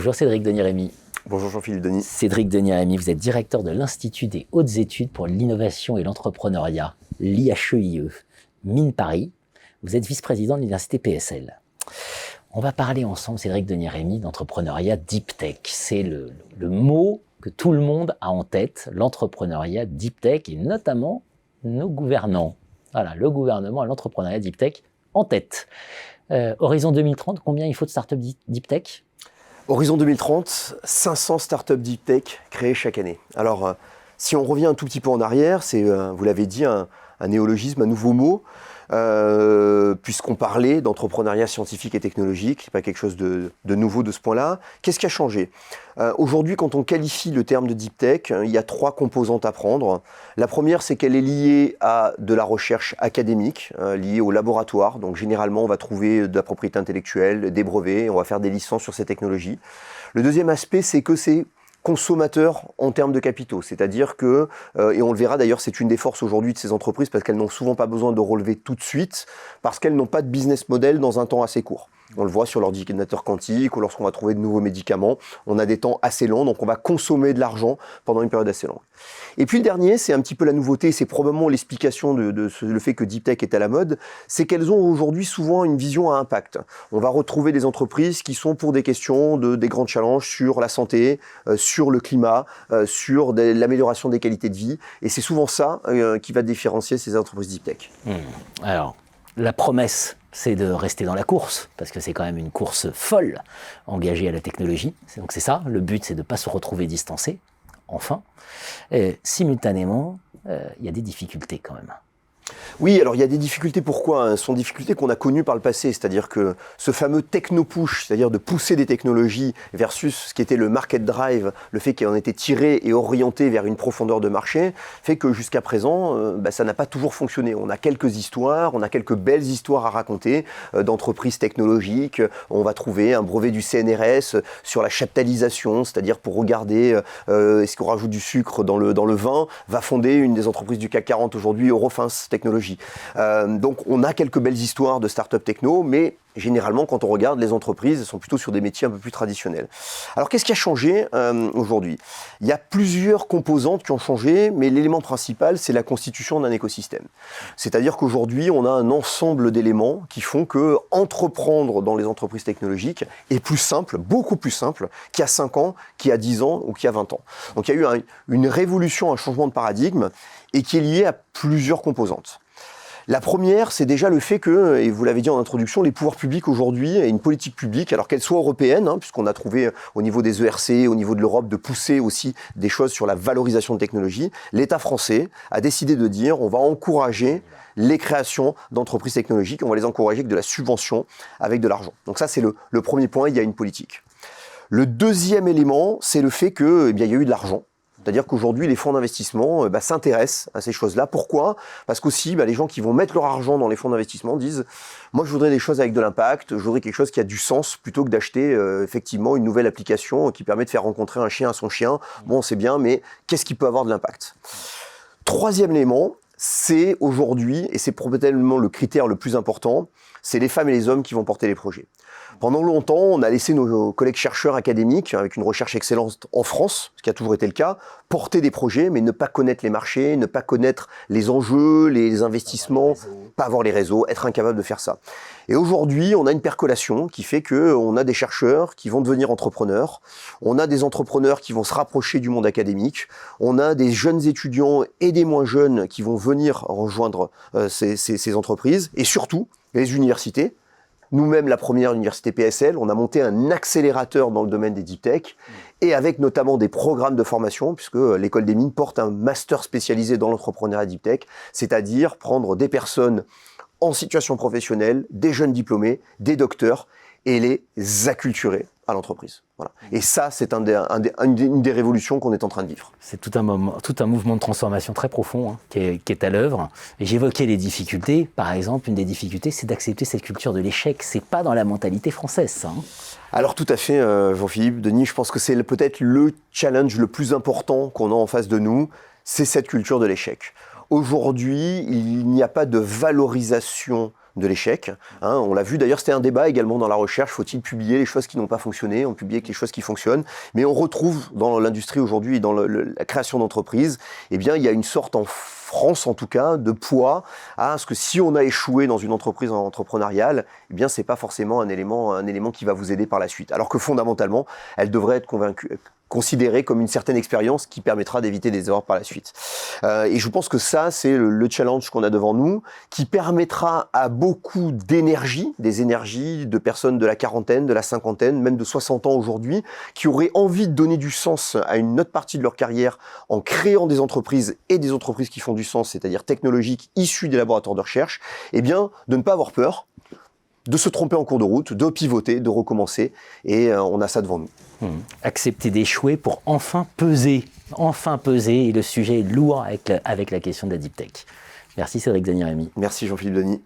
Bonjour Cédric Denis-Rémy. Bonjour Jean-Philippe Denis. Cédric Denis-Rémy, vous êtes directeur de l'Institut des hautes études pour l'innovation et l'entrepreneuriat, l'IHEIE, Mines Paris. Vous êtes vice-président de l'université PSL. On va parler ensemble, Cédric Denis-Rémy, d'entrepreneuriat deep tech. C'est le mot que tout le monde a en tête, l'entrepreneuriat deep tech, et notamment nos gouvernants. Voilà, le gouvernement a l'entrepreneuriat deep tech en tête. Horizon 2030, combien il faut de startups deep tech ? Horizon 2030, 500 startups deep tech créées chaque année. Alors, si on revient un tout petit peu en arrière, c'est, vous l'avez dit, un néologisme, un nouveau mot, puisqu'on parlait d'entrepreneuriat scientifique et technologique, c'est pas quelque chose de nouveau de ce point-là. Qu'est-ce qui a changé ? Aujourd'hui, quand on qualifie le terme de deep tech, il y a 3 composantes à prendre. La première, c'est qu'elle est liée à de la recherche académique, liée au laboratoire. Donc généralement, on va trouver de la propriété intellectuelle, des brevets, on va faire des licences sur ces technologies. Le deuxième aspect, c'est que c'est consommateurs en termes de capitaux, c'est-à-dire que, et on le verra d'ailleurs, c'est une des forces aujourd'hui de ces entreprises parce qu'elles n'ont souvent pas besoin de relever tout de suite, parce qu'elles n'ont pas de business model dans un temps assez court. On le voit sur l'ordinateur quantique ou lorsqu'on va trouver de nouveaux médicaments, on a des temps assez longs, donc on va consommer de l'argent pendant une période assez longue. Et puis le dernier, c'est un petit peu la nouveauté, c'est probablement l'explication le fait que Deep Tech est à la mode, c'est qu'elles ont aujourd'hui souvent une vision à impact. On va retrouver des entreprises qui sont pour des questions des grands challenges sur la santé, sur le climat, sur l'amélioration des qualités de vie, et c'est souvent ça qui va différencier ces entreprises Deep Tech. Alors, la promesse, c'est de rester dans la course, parce que c'est quand même une course folle, engagée à la technologie. Donc c'est ça, le but, c'est de ne pas se retrouver distancé, enfin. Et simultanément, il y a des difficultés quand même. Oui, alors il y a des difficultés, pourquoi ? Ce sont des difficultés qu'on a connues par le passé, c'est-à-dire que ce fameux techno-push, c'est-à-dire de pousser des technologies versus ce qui était le market drive, le fait qu'on était tiré et orienté vers une profondeur de marché, fait que jusqu'à présent, ça n'a pas toujours fonctionné. On a quelques histoires, on a quelques belles histoires à raconter d'entreprises technologiques. On va trouver un brevet du CNRS sur la chaptalisation, c'est-à-dire pour regarder est-ce qu'on rajoute du sucre dans le vin, va fonder une des entreprises du CAC 40 aujourd'hui, Eurofins Technologies. Donc on a quelques belles histoires de start-up techno, mais généralement quand on regarde les entreprises, elles sont plutôt sur des métiers un peu plus traditionnels. Alors qu'est-ce qui a changé aujourd'hui ? Il y a plusieurs composantes qui ont changé, mais l'élément principal, c'est la constitution d'un écosystème. C'est-à-dire qu'aujourd'hui, on a un ensemble d'éléments qui font que entreprendre dans les entreprises technologiques est plus simple, beaucoup plus simple qu'il y a 5 ans, qu'il y a 10 ans ou qu'il y a 20 ans. Donc il y a eu une révolution, un changement de paradigme et qui est lié à plusieurs composantes. La première, c'est déjà le fait que, et vous l'avez dit en introduction, les pouvoirs publics aujourd'hui et une politique publique, alors qu'elle soit européenne, puisqu'on a trouvé au niveau des ERC, au niveau de l'Europe, de pousser aussi des choses sur la valorisation de technologies, l'État français a décidé de dire on va encourager les créations d'entreprises technologiques, on va les encourager avec de la subvention, avec de l'argent. Donc ça, c'est le premier point, il y a une politique. Le deuxième élément, c'est le fait que, il y a eu de l'argent. C'est-à-dire qu'aujourd'hui, les fonds d'investissement s'intéressent à ces choses-là. Pourquoi ? Parce qu'aussi, les gens qui vont mettre leur argent dans les fonds d'investissement disent « Moi, je voudrais des choses avec de l'impact, je voudrais quelque chose qui a du sens plutôt que d'acheter effectivement une nouvelle application qui permet de faire rencontrer un chien à son chien. Bon, c'est bien, mais qu'est-ce qui peut avoir de l'impact ?» Troisième élément, c'est aujourd'hui, et c'est probablement le critère le plus important, c'est les femmes et les hommes qui vont porter les projets. Pendant longtemps, on a laissé nos collègues chercheurs académiques, avec une recherche excellente en France, ce qui a toujours été le cas, porter des projets, mais ne pas connaître les marchés, ne pas connaître les enjeux, les investissements, pas avoir les réseaux, être incapable de faire ça. Et aujourd'hui, on a une percolation qui fait qu'on a des chercheurs qui vont devenir entrepreneurs, on a des entrepreneurs qui vont se rapprocher du monde académique, on a des jeunes étudiants et des moins jeunes qui vont venir rejoindre ces entreprises, et surtout les universités. Nous-mêmes, la première université PSL, on a monté un accélérateur dans le domaine des deep tech et avec notamment des programmes de formation, puisque l'école des mines porte un master spécialisé dans l'entrepreneuriat deep tech, c'est-à-dire prendre des personnes en situation professionnelle, des jeunes diplômés, des docteurs et les acculturer à l'entreprise. Voilà. Et ça, c'est une des révolutions qu'on est en train de vivre. C'est tout un mouvement de transformation très profond qui est à l'œuvre. Et j'évoquais les difficultés. Par exemple, une des difficultés, c'est d'accepter cette culture de l'échec. C'est pas dans la mentalité française, ça. Alors tout à fait, Jean-Philippe, Denis, je pense que c'est peut-être le challenge le plus important qu'on a en face de nous, c'est cette culture de l'échec. Aujourd'hui, il n'y a pas de valorisation de l'échec. Hein, on l'a vu, d'ailleurs, c'était un débat également dans la recherche. Faut-il publier les choses qui n'ont pas fonctionné? On publie que les choses qui fonctionnent. Mais on retrouve dans l'industrie aujourd'hui et dans la création d'entreprises, eh bien, il y a une sorte en France en tout cas, de poids à ce que si on a échoué dans une entreprise entrepreneuriale, eh bien c'est pas forcément un élément qui va vous aider par la suite. Alors que fondamentalement, elle devrait être considérée comme une certaine expérience qui permettra d'éviter des erreurs par la suite. Et je pense que ça, c'est le challenge qu'on a devant nous, qui permettra à beaucoup d'énergie, des énergies de personnes de la quarantaine, de la cinquantaine, même de 60 ans aujourd'hui, qui auraient envie de donner du sens à une autre partie de leur carrière en créant des entreprises et des entreprises qui font du sens, c'est-à-dire technologiques, issues des laboratoires de recherche, eh bien, de ne pas avoir peur, de se tromper en cours de route, de pivoter, de recommencer, et on a ça devant nous. Accepter d'échouer pour enfin peser, et le sujet est lourd avec la question de la deep tech. Merci Cédric Zanirami. Merci Jean-Philippe Denis.